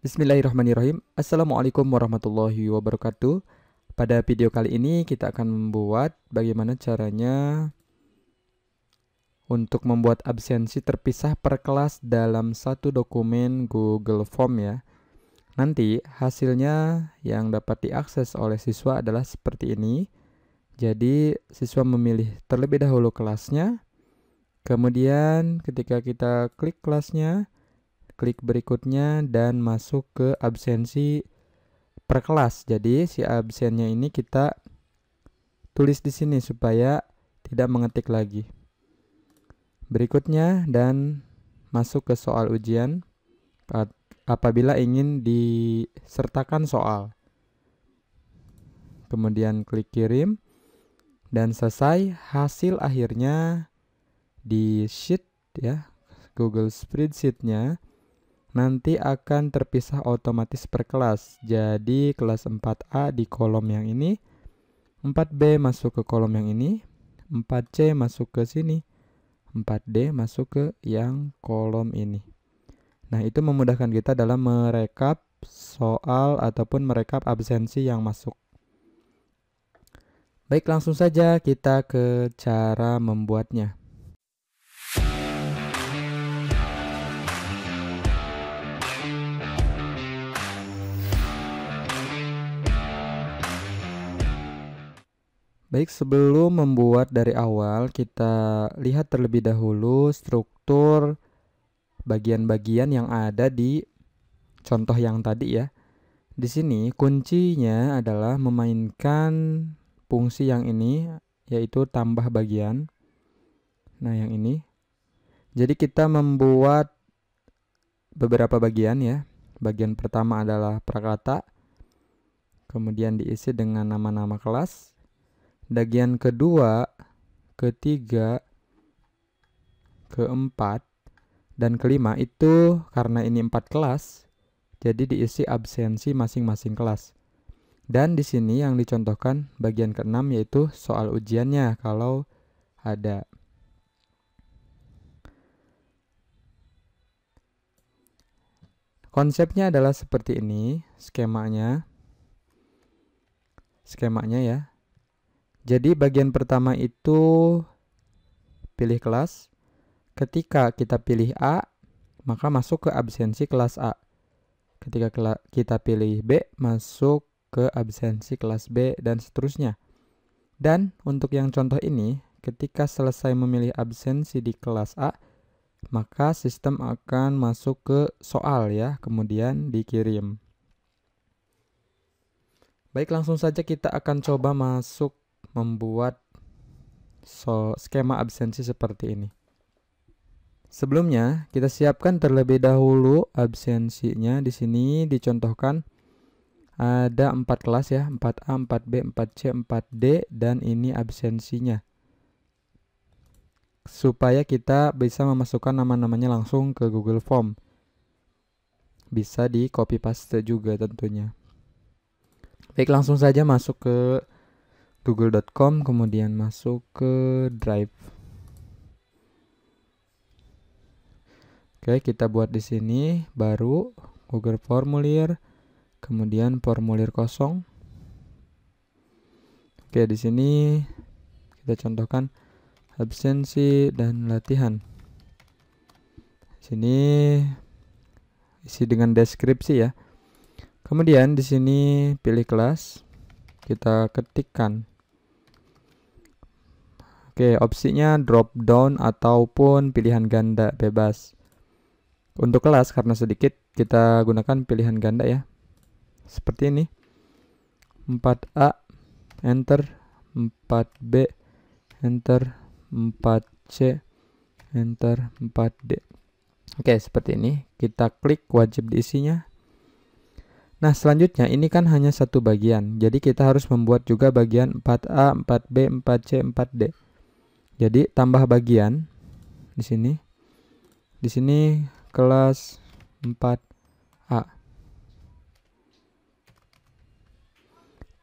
Bismillahirrahmanirrahim. Assalamualaikum warahmatullahi wabarakatuh. Pada video kali ini kita akan membuat bagaimana caranya untuk membuat absensi terpisah per kelas dalam satu dokumen Google Form ya. Nanti hasilnya yang dapat diakses oleh siswa adalah seperti ini. Jadi siswa memilih terlebih dahulu kelasnya. Kemudian ketika kita klik kelasnya, klik berikutnya dan masuk ke absensi per kelas. Jadi si absennya ini kita tulis di sini supaya tidak mengetik lagi. Berikutnya dan masuk ke soal ujian apabila ingin disertakan soal. Kemudian klik kirim dan selesai. Hasil akhirnya di sheet ya, Google Spreadsheet-nya nanti akan terpisah otomatis per kelas. Jadi kelas 4A di kolom yang ini, 4B masuk ke kolom yang ini, 4C masuk ke sini, 4D masuk ke yang kolom ini. Nah, itu memudahkan kita dalam merekap soal ataupun merekap absensi yang masuk. Baik, langsung saja kita ke cara membuatnya. Baik, sebelum membuat dari awal, kita lihat terlebih dahulu struktur bagian-bagian yang ada di contoh yang tadi ya. Di sini kuncinya adalah memainkan fungsi yang ini, yaitu tambah bagian. Nah, yang ini. Jadi kita membuat beberapa bagian ya. Bagian pertama adalah prakata, kemudian diisi dengan nama-nama kelas. Bagian kedua, ketiga, keempat, dan kelima itu karena ini 4 kelas, jadi diisi absensi masing-masing kelas. Dan di sini yang dicontohkan bagian ke-6 yaitu soal ujiannya kalau ada. Konsepnya adalah seperti ini, skemanya. Skemanya ya. Jadi bagian pertama itu pilih kelas. Ketika kita pilih A, maka masuk ke absensi kelas A. Ketika kita pilih B, masuk ke absensi kelas B dan seterusnya. Dan untuk yang contoh ini, ketika selesai memilih absensi di kelas A, maka sistem akan masuk ke soal ya, kemudian dikirim. Baik, langsung saja kita akan coba masuk membuat skema absensi seperti ini. Sebelumnya, kita siapkan terlebih dahulu absensinya. Di sini dicontohkan ada 4 kelas ya, 4A, 4B, 4C, 4D, dan ini absensinya. Supaya kita bisa memasukkan nama-namanya langsung ke Google Form. Bisa di copy paste juga tentunya. Baik, langsung saja masuk ke google.com, kemudian masuk ke Drive. Oke, kita buat di sini baru Google Formulir, kemudian formulir kosong. Oke, di sini kita contohkan absensi dan latihan. Sini isi dengan deskripsi ya. Kemudian di sini pilih kelas, kita ketikkan. Oke, opsinya drop down ataupun pilihan ganda bebas. Untuk kelas karena sedikit kita gunakan pilihan ganda ya. Seperti ini. 4A, enter, 4B, enter, 4C, enter, 4D. Oke, seperti ini. Kita klik wajib diisinya. Nah, selanjutnya ini kan hanya satu bagian. Jadi kita harus membuat juga bagian 4A, 4B, 4C, 4D. Jadi tambah bagian di sini. Di sini kelas 4A.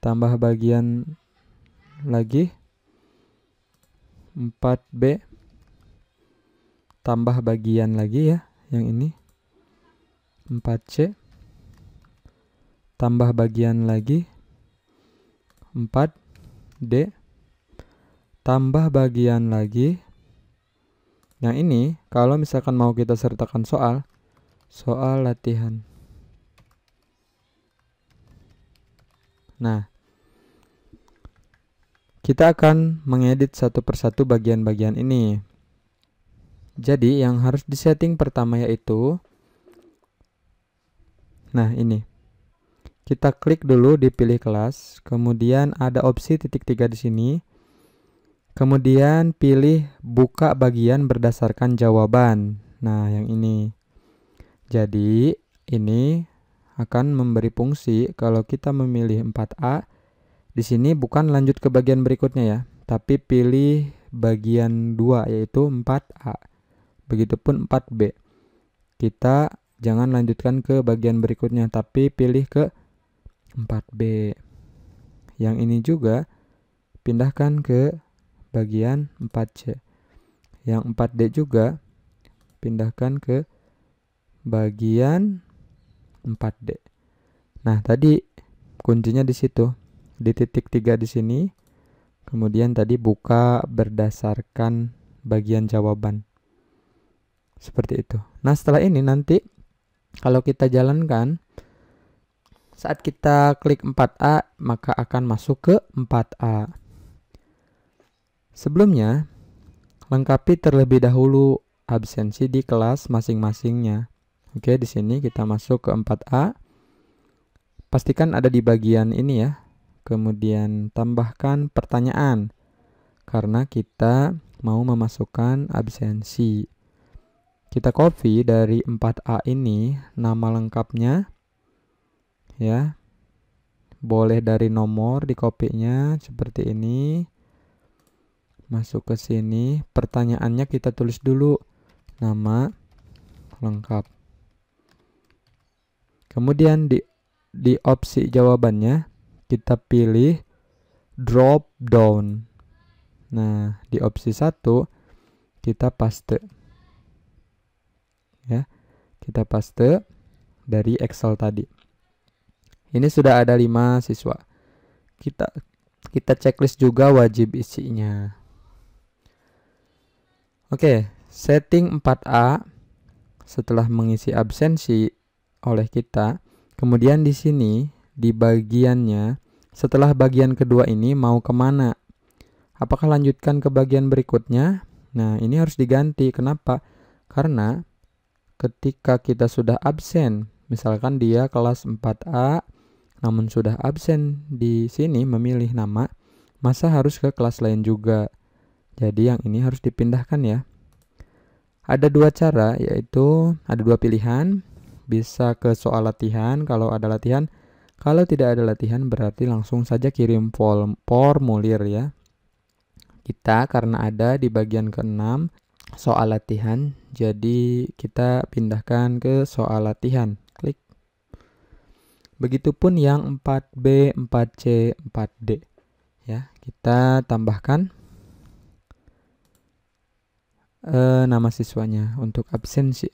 Tambah bagian lagi 4B. Tambah bagian lagi ya, yang ini 4C. tambah bagian lagi 4D, tambah bagian lagi. Yang ini kalau misalkan mau kita sertakan soal latihan. Nah, kita akan mengedit satu persatu bagian-bagian ini. Jadi yang harus disetting pertama yaitu, nah ini, kita klik dulu di pilih kelas, kemudian ada opsi titik 3 di sini, kemudian pilih buka bagian berdasarkan jawaban. Nah yang ini, jadi ini akan memberi fungsi kalau kita memilih 4A, di sini bukan lanjut ke bagian berikutnya ya, tapi pilih bagian 2 yaitu 4A. Begitupun 4B. Kita jangan lanjutkan ke bagian berikutnya, tapi pilih ke 4B. Yang ini juga pindahkan ke bagian 4C. Yang 4D juga pindahkan ke bagian 4D. Nah, tadi kuncinya di situ. Di titik 3 di sini. Kemudian tadi buka berdasarkan bagian jawaban. Seperti itu. Nah, setelah ini nanti kalau kita jalankan, saat kita klik 4A, maka akan masuk ke 4A. Sebelumnya, lengkapi terlebih dahulu absensi di kelas masing-masingnya. Oke, di sini kita masuk ke 4A. Pastikan ada di bagian ini ya. Kemudian tambahkan pertanyaan, karena kita mau memasukkan absensi. Kita copy dari 4A ini nama lengkapnya ya. Boleh dari nomor di copy-nya seperti ini. Masuk ke sini, pertanyaannya kita tulis dulu nama lengkap. Kemudian di opsi jawabannya kita pilih drop down. Nah, di opsi 1 kita paste. Ya, kita paste dari Excel tadi. Ini sudah ada 5 siswa. Kita checklist juga wajib isinya. Oke, setting 4A setelah mengisi absensi oleh kita. Kemudian di sini di bagiannya, setelah bagian kedua ini mau kemana? Apakah lanjutkan ke bagian berikutnya? Nah, ini harus diganti. Kenapa? Karena ketika kita sudah absen, misalkan dia kelas 4A, namun sudah absen di sini memilih nama, masa harus ke kelas lain juga. Jadi yang ini harus dipindahkan ya. Ada 2 cara, yaitu ada 2 pilihan. Bisa ke soal latihan kalau ada latihan. Kalau tidak ada latihan berarti langsung saja kirim formulir ya. Kita karena ada di bagian ke-6 soal latihan, jadi kita pindahkan ke soal latihan. Klik. Begitupun yang 4B, 4C, 4D. Ya, kita tambahkan nama siswanya untuk absensi.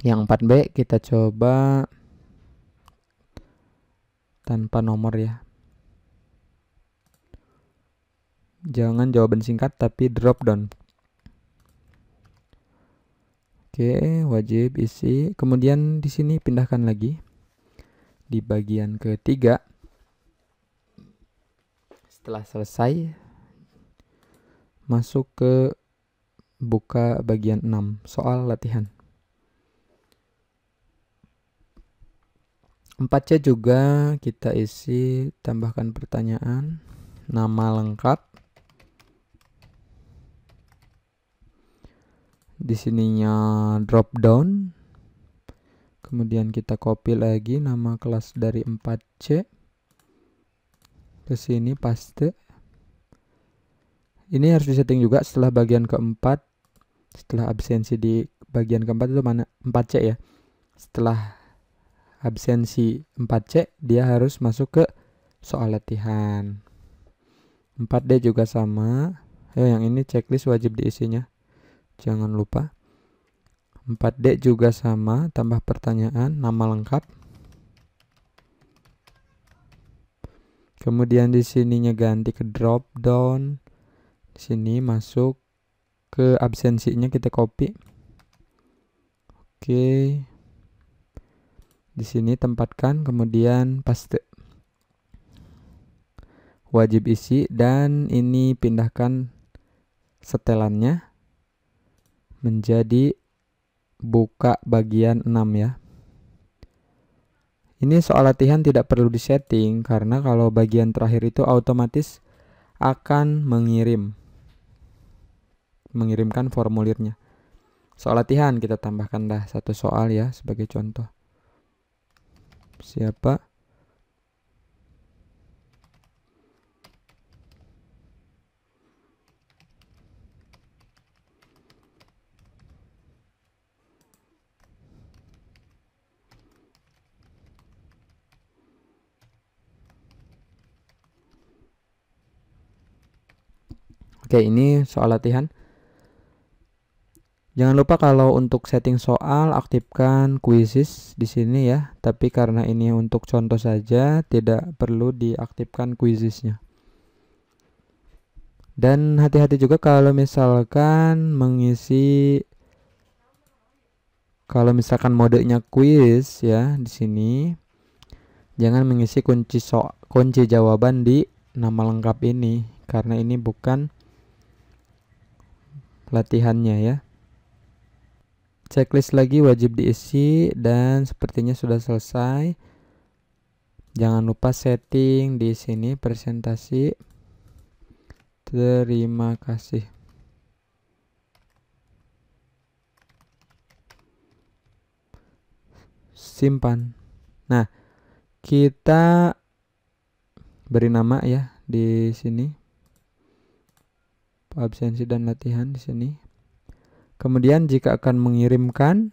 Yang 4B kita coba tanpa nomor ya. Jangan jawaban singkat tapi drop down. Oke, wajib isi. Kemudian di sini pindahkan lagi di bagian ketiga. Setelah selesai, masuk ke buka bagian 6 soal latihan. 4C juga kita isi, tambahkan pertanyaan, nama lengkap. Di sininya drop down. Kemudian kita copy lagi nama kelas dari 4C. Ke sini paste. Ini harus disetting juga setelah bagian keempat. Setelah absensi di bagian keempat itu mana? 4C ya. Setelah absensi 4C, dia harus masuk ke soal latihan. 4D juga sama. Yang ini checklist wajib diisinya. Jangan lupa. 4D juga sama, tambah pertanyaan, nama lengkap. Kemudian di sininya ganti ke drop down. Di sini masuk ke absensinya, kita copy. Oke. Di sini tempatkan, kemudian paste. Wajib isi, dan ini pindahkan setelannya menjadi buka bagian 6 ya. Ini soal latihan tidak perlu disetting karena kalau bagian terakhir itu otomatis akan mengirimkan formulirnya. Soal latihan kita tambahkan dah satu soal ya sebagai contoh. Siapa? Oke, ini soal latihan. Jangan lupa kalau untuk setting soal aktifkan quizzes di sini ya. Tapi karena ini untuk contoh saja, tidak perlu diaktifkan quizzesnya. Dan hati-hati juga kalau misalkan misalkan modenya quiz ya di sini, jangan mengisi kunci jawaban di nama lengkap ini karena ini bukan latihannya ya. Checklist lagi wajib diisi dan sepertinya sudah selesai. Jangan lupa setting di sini presentasi. Terima kasih. Simpan. Nah, kita beri nama ya di sini. Absensi dan latihan di sini. Kemudian jika akan mengirimkan,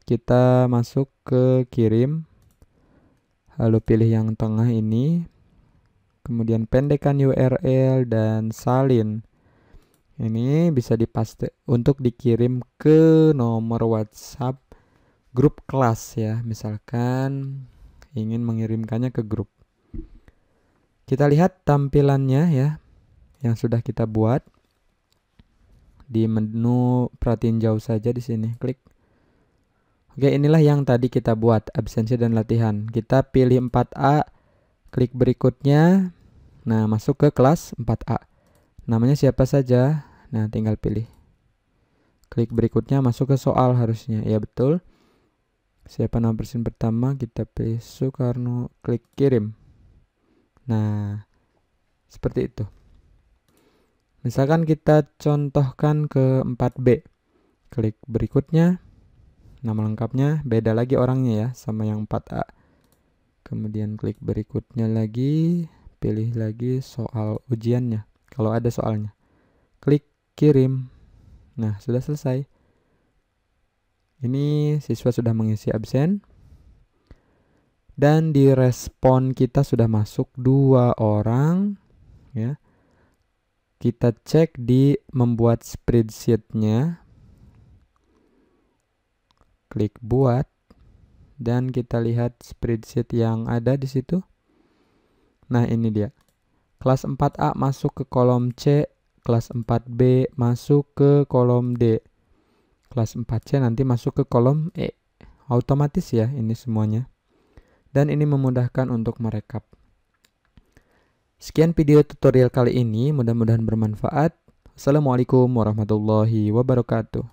kita masuk ke kirim. Lalu pilih yang tengah ini. Kemudian pendekkan URL dan salin. Ini bisa dipaste untuk dikirim ke nomor WhatsApp grup kelas ya. Misalkan ingin mengirimkannya ke grup. Kita lihat tampilannya ya yang sudah kita buat. Di menu perhatiin jauh saja di sini, klik. Oke, inilah yang tadi kita buat, absensi dan latihan. Kita pilih 4A, klik berikutnya. Nah, masuk ke kelas 4A. Namanya siapa saja? Nah, tinggal pilih. Klik berikutnya, masuk ke soal harusnya. Ya, betul. Siapa nama presiden pertama? Kita pilih Soekarno, klik kirim. Nah, seperti itu. Misalkan kita contohkan ke 4B. Klik berikutnya. Nama lengkapnya beda lagi orangnya ya sama yang 4A. Kemudian klik berikutnya lagi. Pilih lagi soal ujiannya. Kalau ada soalnya. Klik kirim. Nah, sudah selesai. Ini siswa sudah mengisi absen. Dan di respon kita sudah masuk 2 orang. Ya. Kita cek di membuat spreadsheet-nya. Klik buat. Dan kita lihat spreadsheet yang ada di situ. Nah, ini dia. Kelas 4A masuk ke kolom C. Kelas 4B masuk ke kolom D. Kelas 4C nanti masuk ke kolom E. Otomatis ya ini semuanya. Dan ini memudahkan untuk merekap. Sekian video tutorial kali ini, mudah-mudahan bermanfaat. Assalamualaikum warahmatullahi wabarakatuh.